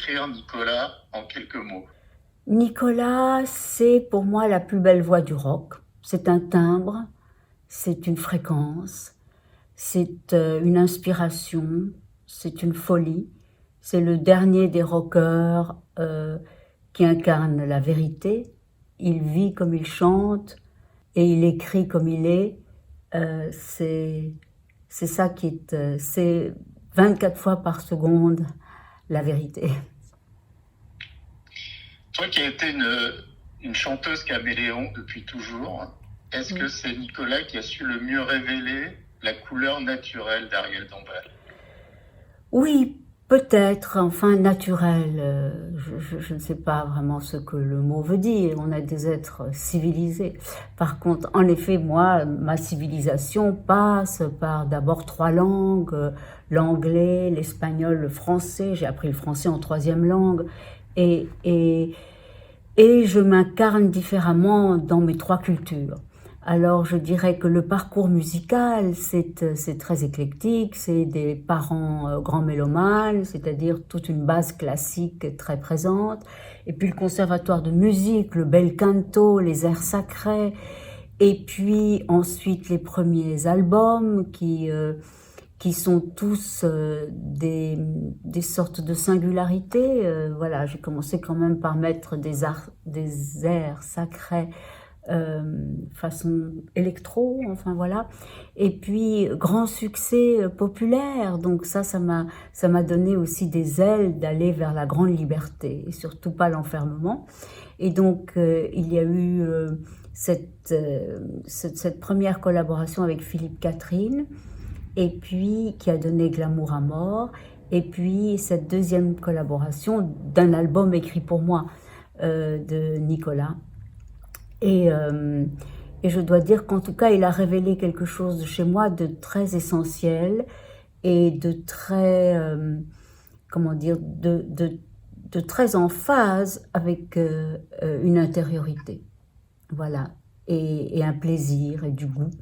décrire Nicolas en quelques mots? Nicolas, c'est pour moi la plus belle voix du rock. C'est un timbre, c'est une fréquence, c'est une inspiration, c'est une folie. C'est le dernier des rockers qui incarne la vérité. Il vit comme il chante et il écrit comme il est. C'est ça qui est... c'est 24 fois par seconde la vérité. Toi qui as été une chanteuse caméléon depuis toujours, est-ce que c'est Nicolas qui a su le mieux révéler la couleur naturelle d'Ariel Dombal? Oui, peut-être, enfin naturel. Je ne sais pas vraiment ce que le mot veut dire. On est des êtres civilisés. Par contre, en effet, moi, ma civilisation passe par d'abord 3 langues, l'anglais, l'espagnol, le français. J'ai appris le français en troisième langue. Et, et, et je m'incarne différemment dans mes 3 cultures. Alors je dirais que le parcours musical, c'est très éclectique, c'est des parents grands mélomanes, c'est-à-dire toute une base classique très présente, et puis le conservatoire de musique, le bel canto, les airs sacrés, et puis ensuite les premiers albums qui sont tous des sortes de singularités. Voilà, j'ai commencé quand même par mettre des airs sacrés façon électro, enfin voilà. Et puis grand succès populaire, donc ça m'a donné aussi des ailes d'aller vers la grande liberté et surtout pas l'enfermement. Et donc il y a eu cette première collaboration avec Philippe Catherine, et puis qui a donné Glamour à mort, et puis cette deuxième collaboration d'un album écrit pour moi de Nicolas. Et, euh, et je dois dire qu'en tout cas, il a révélé quelque chose de chez moi de très essentiel et de très, comment dire, de très en phase avec une intériorité. Voilà. Et un plaisir et du goût.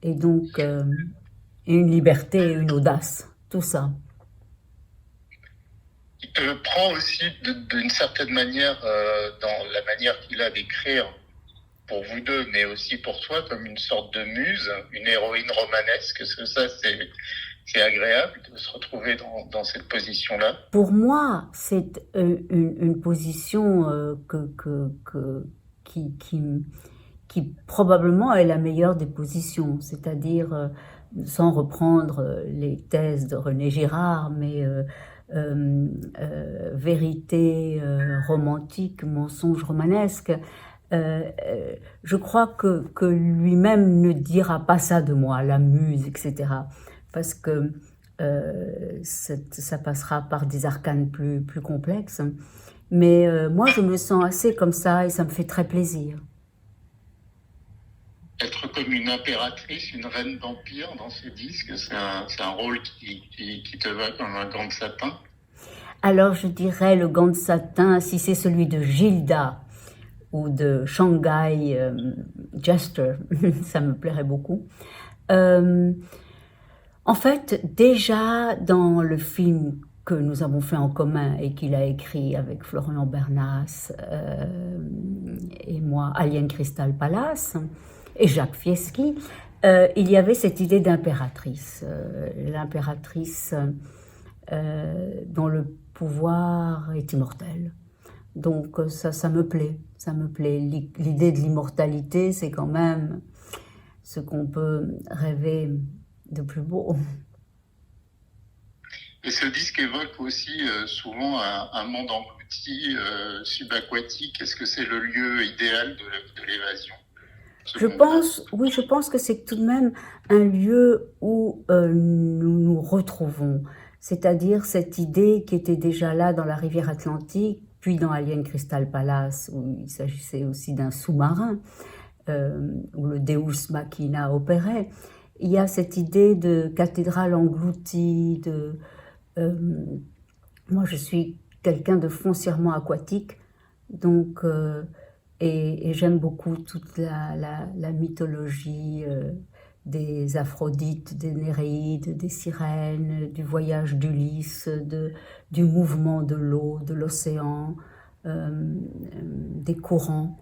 Et donc, et une liberté et une audace. Tout ça. Il te prend aussi d'une certaine manière, dans la manière qu'il a d'écrire pour vous deux, mais aussi pour toi, comme une sorte de muse, une héroïne romanesque. Est-ce que ça, c'est agréable de se retrouver dans cette position-là? Pour moi, c'est une position qui, qui probablement est la meilleure des positions, c'est-à-dire, sans reprendre les thèses de René Girard, mais vérité romantique, mensonge romanesque. Je crois que lui-même ne dira pas ça de moi, la muse, etc. Parce que ça passera par des arcanes plus complexes. Mais moi, je me sens assez comme ça et ça me fait très plaisir. Être comme une impératrice, une reine d'empire dans ces disques, c'est un rôle qui te va comme un gant de satin. Alors je dirais le gant de satin, si c'est celui de Gilda ou de Shanghai Jester, ça me plairait beaucoup. Euh, En fait, déjà dans le film que nous avons fait en commun et qu'il a écrit avec Florian Bernas et moi, Alien Crystal Palace, et Jacques Fieschi, il y avait cette idée d'impératrice. L'impératrice dont le pouvoir est immortel. Donc ça me plaît, ça me plaît. L'idée de l'immortalité, c'est quand même ce qu'on peut rêver de plus beau. Et ce disque évoque aussi souvent un monde englouti, subaquatique. Est-ce que c'est le lieu idéal de l'évasion, Je selon toi? pense, oui, je pense que c'est tout de même un lieu où nous nous retrouvons. C'est-à-dire cette idée qui était déjà là dans la rivière Atlantique, puis dans Alien Crystal Palace, où il s'agissait aussi d'un sous-marin, où le Deus Machina opérait. Il y a cette idée de cathédrale engloutie, euh, moi je suis quelqu'un de foncièrement aquatique, donc et j'aime beaucoup toute la mythologie des Aphrodites, des Néréides, des sirènes, du voyage d'Ulysse, du mouvement de l'eau, de l'océan, des courants.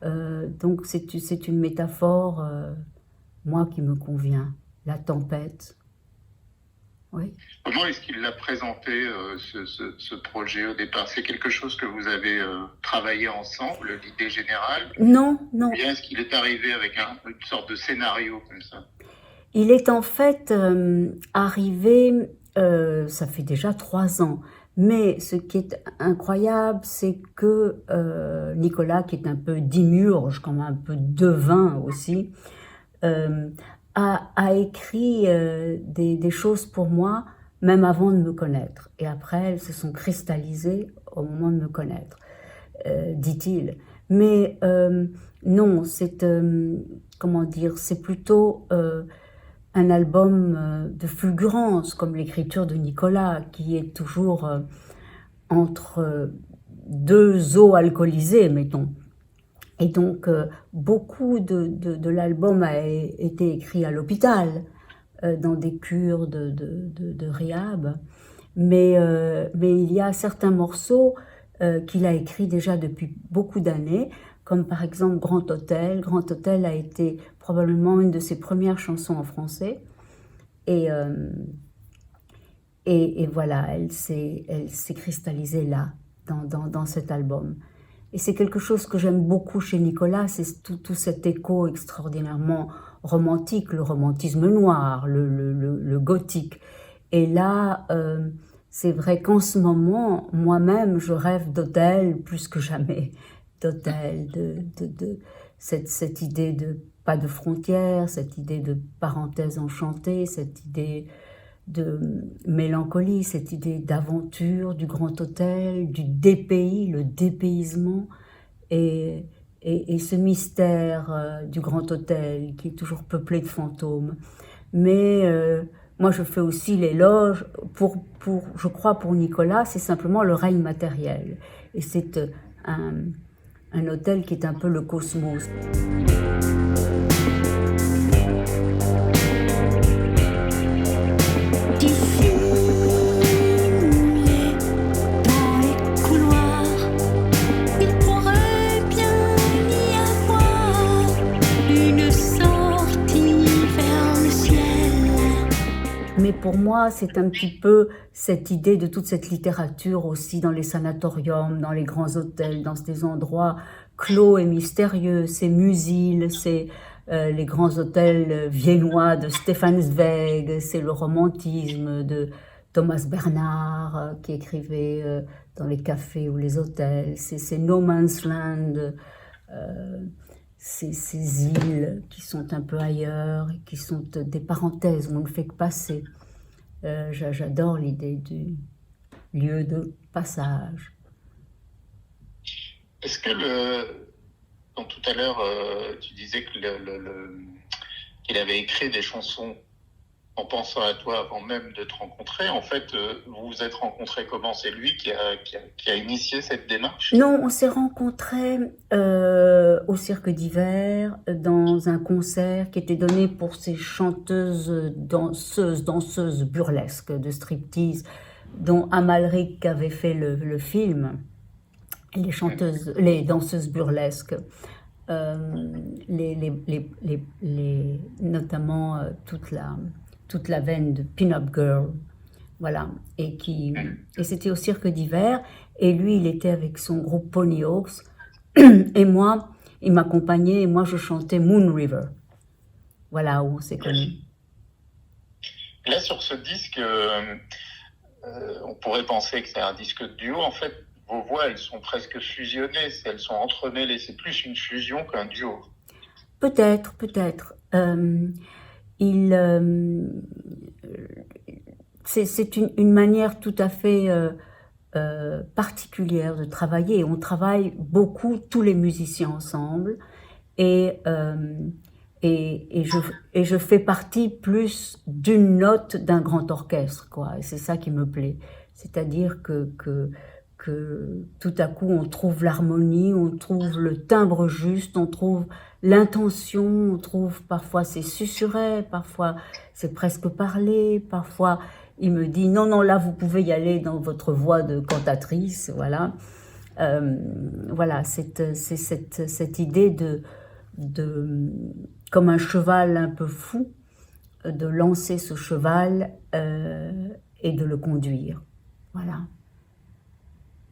Donc c'est une métaphore, moi, qui me convient. La tempête. Oui. Comment est-ce qu'il l'a présenté, ce projet au départ? C'est quelque chose que vous avez travaillé ensemble, l'idée générale? Non, non. Ou bien est-ce qu'il est arrivé avec une sorte de scénario comme ça? Il est en fait arrivé, ça fait déjà 3 ans. Mais ce qui est incroyable, c'est que Nicolas, qui est un peu démiurge, comme un peu devin aussi, a écrit des choses pour moi, même avant de me connaître. Et après, elles se sont cristallisées au moment de me connaître, dit-il. Mais non, c'est, comment dire, c'est plutôt un album de fulgurance, comme l'écriture de Nicolas, qui est toujours entre deux eaux alcoolisées, mettons. Et donc, beaucoup de l'album a été écrit à l'hôpital, dans des cures de rehab. Mais il y a certains morceaux qu'il a écrits déjà depuis beaucoup d'années, comme par exemple Grand Hôtel. Grand Hôtel a été probablement une de ses premières chansons en français. Et voilà, elle s'est cristallisée là, dans cet album. Et c'est quelque chose que j'aime beaucoup chez Nicolas, c'est tout cet écho extraordinairement romantique, le romantisme noir, le gothique. Et là, c'est vrai qu'en ce moment, moi-même, je rêve d'hôtel plus que jamais. D'hôtel, de cette idée de pas de frontières, cette idée de parenthèse enchantée, cette idée de mélancolie, cette idée d'aventure, du grand hôtel, du dépays, le dépaysement, et ce mystère du grand hôtel qui est toujours peuplé de fantômes. Mais moi je fais aussi l'éloge, je crois pour Nicolas, c'est simplement le règne matériel. Et c'est un hôtel qui est un peu le cosmos. Mais pour moi, c'est un petit peu cette idée de toute cette littérature aussi dans les sanatoriums, dans les grands hôtels, dans ces endroits clos et mystérieux. C'est Musil, c'est les grands hôtels viennois de Stefan Zweig, c'est le romantisme de Thomas Bernhard qui écrivait dans les cafés ou les hôtels. C'est No Man's Land. Ces îles qui sont un peu ailleurs, et qui sont des parenthèses où on ne fait que passer. J'adore l'idée du lieu de passage. Est-ce que donc tout à l'heure, tu disais que qu'il avait écrit des chansons en pensant à toi avant même de te rencontrer. En fait, vous vous êtes rencontrés comment? C'est lui qui a initié cette démarche? Non, on s'est rencontrés au Cirque d'Hiver, dans un concert qui était donné pour ces chanteuses, danseuses burlesques de striptease, dont Amalric avait fait le film. Les danseuses burlesques. Notamment toute la veine de pin-up girl, voilà, et c'était au Cirque d'Hiver, et lui il était avec son groupe Pony Hawks, et moi il m'accompagnait, et moi je chantais Moon River, voilà où on s'est connus. Là sur ce disque, on pourrait penser que c'est un disque de duo. En fait, vos voix elles sont presque fusionnées, elles sont entremêlées, c'est plus une fusion qu'un duo. Peut-être. C'est une manière tout à fait particulière de travailler. On travaille beaucoup, tous les musiciens ensemble, et je fais partie plus d'une note d'un grand orchestre, quoi. Et c'est ça qui me plaît. C'est-à-dire que que tout à coup on trouve l'harmonie, on trouve le timbre juste, on trouve l'intention, on trouve parfois c'est susurré, parfois c'est presque parlé, parfois il me dit non, non, là vous pouvez y aller dans votre voix de cantatrice, voilà. Voilà, c'est cette idée de, comme un cheval un peu fou, de lancer ce cheval et de le conduire. Voilà.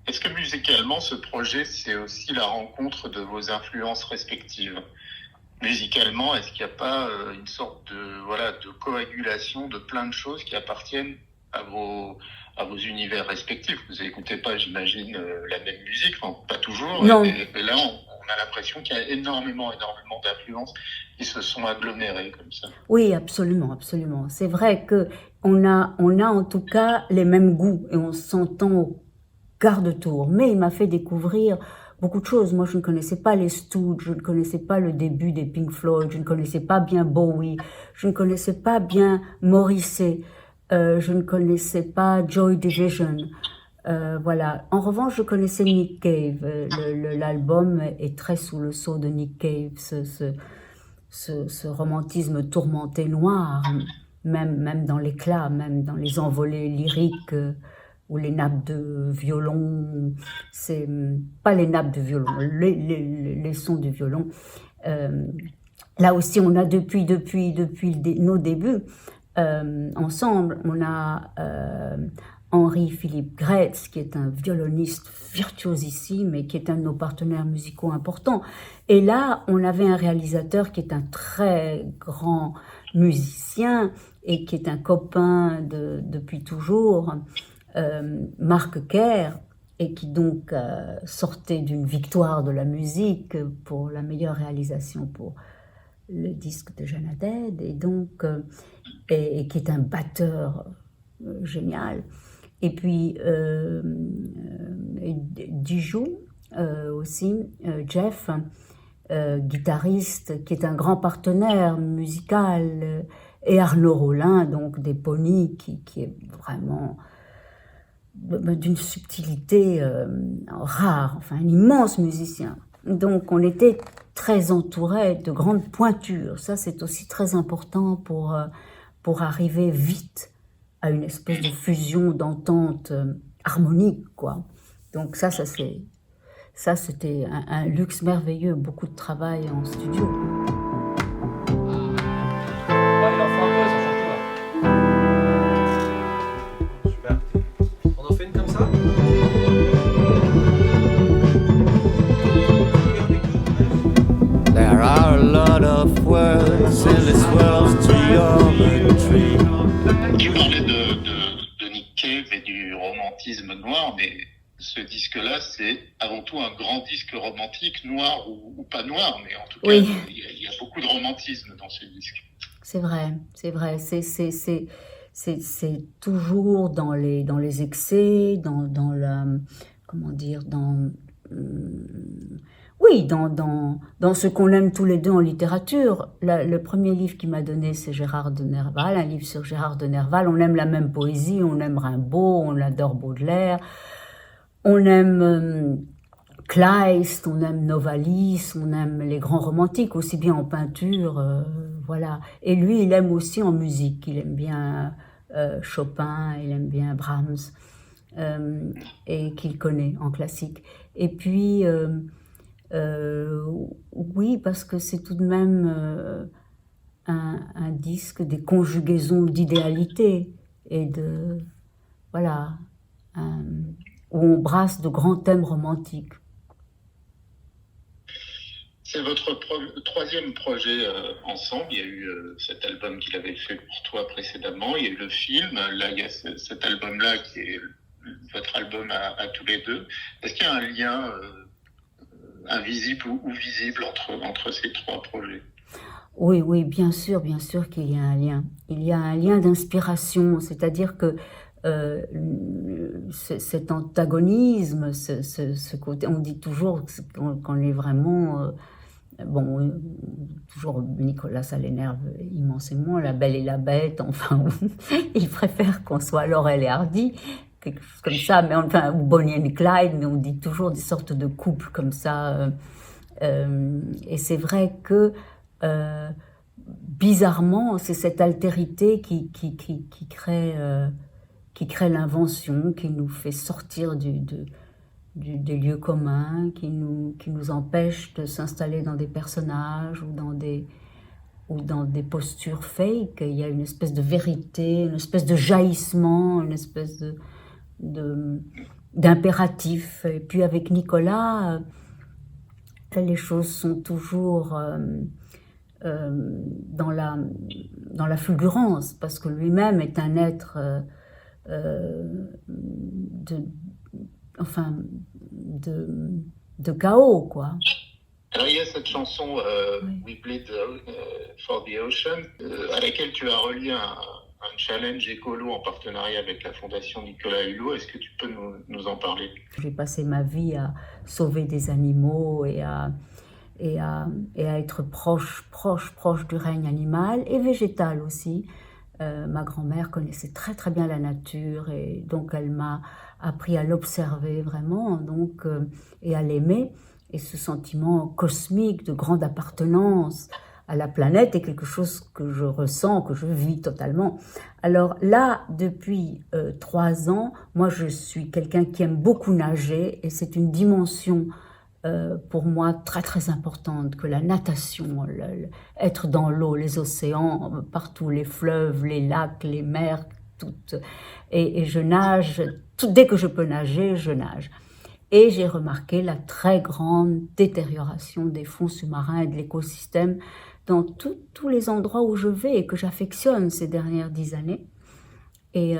Est-ce que musicalement, ce projet, c'est aussi la rencontre de vos influences respectives? Musicalement, est-ce qu'il n'y a pas une sorte de coagulation de plein de choses qui appartiennent à vos univers respectifs? Vous n'écoutez pas, j'imagine, la même musique, enfin, pas toujours. Non. Et là, on a l'impression qu'il y a énormément d'influences qui se sont agglomérées comme ça. Oui, absolument, absolument. C'est vrai que on a en tout cas les mêmes goûts et on s'entend au quart de tour. Mais il m'a fait découvrir beaucoup de choses. Moi, je ne connaissais pas les Stooges, je ne connaissais pas le début des Pink Floyd, je ne connaissais pas bien Bowie, je ne connaissais pas bien Morrissey, je ne connaissais pas Joy Division. Voilà. En revanche, je connaissais Nick Cave. L'album est très sous le sceau de Nick Cave, ce romantisme tourmenté noir, même dans l'éclat, même dans les envolées lyriques ou les nappes de violon. C'est pas les nappes de violon, les sons du violon. Là aussi, on a depuis nos débuts ensemble, on a Henri-Philippe Gretz, qui est un violoniste virtuosissime et qui est un de nos partenaires musicaux importants. Et là, on avait un réalisateur qui est un très grand musicien et qui est un copain depuis toujours, Marc Kerr, et qui donc sortait d'une victoire de la musique pour la meilleure réalisation pour le disque de Jeanne Haddad, et donc et qui est un batteur génial. Et puis Dijon aussi, Jeff, guitariste, qui est un grand partenaire musical, et Arnaud Rollin, donc des Pony, qui est vraiment d'une subtilité rare, enfin un immense musicien. Donc on était très entourés de grandes pointures. Ça, c'est aussi très important pour arriver vite à une espèce de fusion, d'entente harmonique, quoi. Donc ça c'était un luxe merveilleux, beaucoup de travail en studio. Super. On en fait une comme ça? There are a lot of words in this world geometry. Tu parlais de Nick Cave et du romantisme noir, mais ce disque-là, c'est avant tout un grand disque romantique, noir ou pas noir, mais en tout cas, oui. il y a beaucoup de romantisme dans ce disque. C'est vrai, c'est vrai. C'est toujours dans les excès, dans la, comment dire, oui, dans ce qu'on aime tous les deux en littérature. Le premier livre qu'il m'a donné, c'est Gérard de Nerval, un livre sur Gérard de Nerval. On aime la même poésie, on aime Rimbaud, on adore Baudelaire, on aime Kleist, on aime Novalis, on aime les grands romantiques, aussi bien en peinture, voilà. Et lui, il aime aussi en musique, il aime bien Chopin, il aime bien Brahms, et qu'il connaît en classique. Et puis, oui, parce que c'est tout de même un disque des conjugaisons d'idéalité et de, voilà, où on brasse de grands thèmes romantiques. C'est votre troisième projet ensemble. Il y a eu cet album qu'il avait fait pour toi précédemment. Il y a eu le film. Là, il y a cet album-là qui est votre album à tous les deux. Est-ce qu'il y a un lien invisible ou visible entre ces trois projets? Oui, oui, bien sûr qu'il y a un lien. Il y a un lien d'inspiration, c'est-à-dire que cet antagonisme, ce côté, on dit toujours qu'on est vraiment, bon, toujours Nicolas, ça l'énerve immensément, la Belle et la Bête, enfin, il préfère qu'on soit Laurel et Hardy, quelque chose comme ça, mais enfin, ou Bonnie and Clyde, mais on dit toujours des sortes de couples comme ça. Et c'est vrai que bizarrement, c'est cette altérité qui crée l'invention, qui nous fait sortir des lieux communs, qui nous empêche de s'installer dans des personnages ou dans des postures fake. Il y a une espèce de vérité, une espèce de jaillissement, une espèce d'impératif. Et puis avec Nicolas, les choses sont toujours dans la fulgurance, parce que lui-même est un être de chaos, quoi. Alors il y a cette chanson We Bleed for the Ocean, à laquelle tu as relié un challenge écolo en partenariat avec la Fondation Nicolas Hulot. Est-ce que tu peux nous en parler? J'ai passé ma vie à sauver des animaux et à être proche du règne animal et végétal aussi. Ma grand-mère connaissait très très bien la nature et donc elle m'a appris à l'observer vraiment, donc, et à l'aimer. Et ce sentiment cosmique de grande appartenance à la planète est quelque chose que je ressens, que je vis totalement. Alors là, depuis 3 ans, moi je suis quelqu'un qui aime beaucoup nager et c'est une dimension pour moi très très importante que la natation, être dans l'eau, les océans, partout, les fleuves, les lacs, les mers, toutes. Et je nage, dès que je peux nager, je nage. Et j'ai remarqué la très grande détérioration des fonds sous-marins et de l'écosystème dans tous les endroits où je vais et que j'affectionne ces dernières 10 années. Et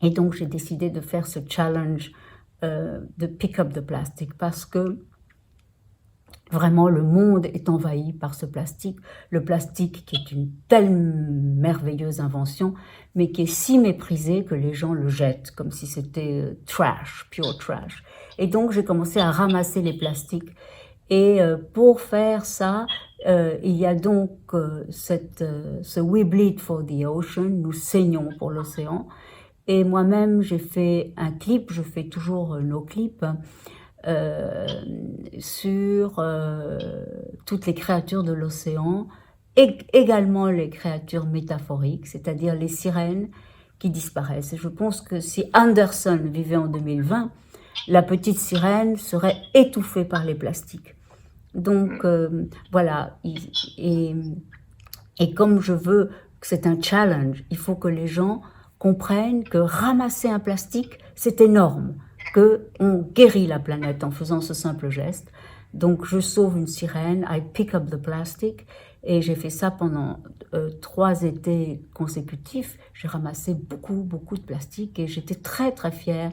donc j'ai décidé de faire ce challenge de pick up the plastic parce que vraiment le monde est envahi par ce plastique. Le plastique qui est une telle merveilleuse invention, mais qui est si méprisé que les gens le jettent comme si c'était trash, pure trash. Et donc j'ai commencé à ramasser les plastiques. Et pour faire ça, il y a donc ce We Bleed for the Ocean, nous saignons pour l'océan. Et moi-même, j'ai fait un clip, je fais toujours nos clips, sur toutes les créatures de l'océan, et également les créatures métaphoriques, c'est-à-dire les sirènes qui disparaissent. Et je pense que si Anderson vivait en 2020, la petite sirène serait étouffée par les plastiques. Donc voilà, et comme je veux que c'est un challenge, il faut que les gens comprennent que ramasser un plastique, c'est énorme, qu'on guérit la planète en faisant ce simple geste. Donc je sauve une sirène, I pick up the plastic, et j'ai fait ça pendant 3 étés consécutifs. J'ai ramassé beaucoup de plastique et j'étais très très fière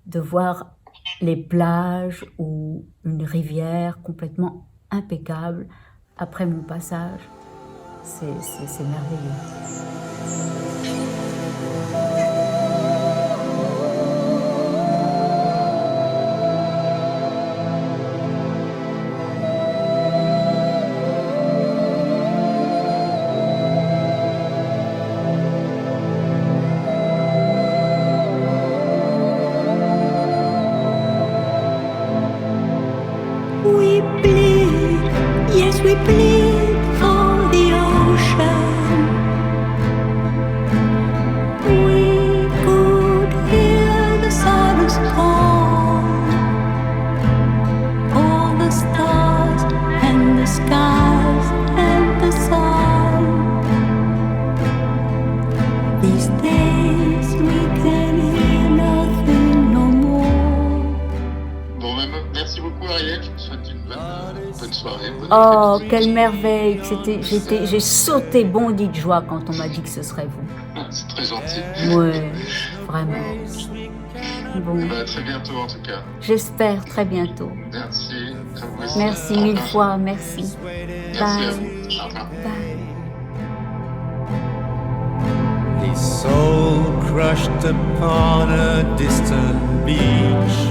de voir les plages ou une rivière complètement impeccable après mon passage. C'est merveilleux. We bleed, yes we bleed for the ocean. We could hear the silence call, all the stars and the skies and the sun. These days we can hear nothing no more. Bon, merci beaucoup Ariel, je te souhaite une bonne soirée. Bonne Oh, après-midi. quelle merveille! J'ai sauté bondi de joie quand on m'a dit que ce serait vous. C'est très gentil. Ouais, vraiment. Bon, À très bientôt en tout cas. j'espère très bientôt. Merci. À vous aussi. Merci Au 1000 revoir. fois, merci. Merci à Bye. vous. Au revoir. Bye. His soul crushed upon a distant beach.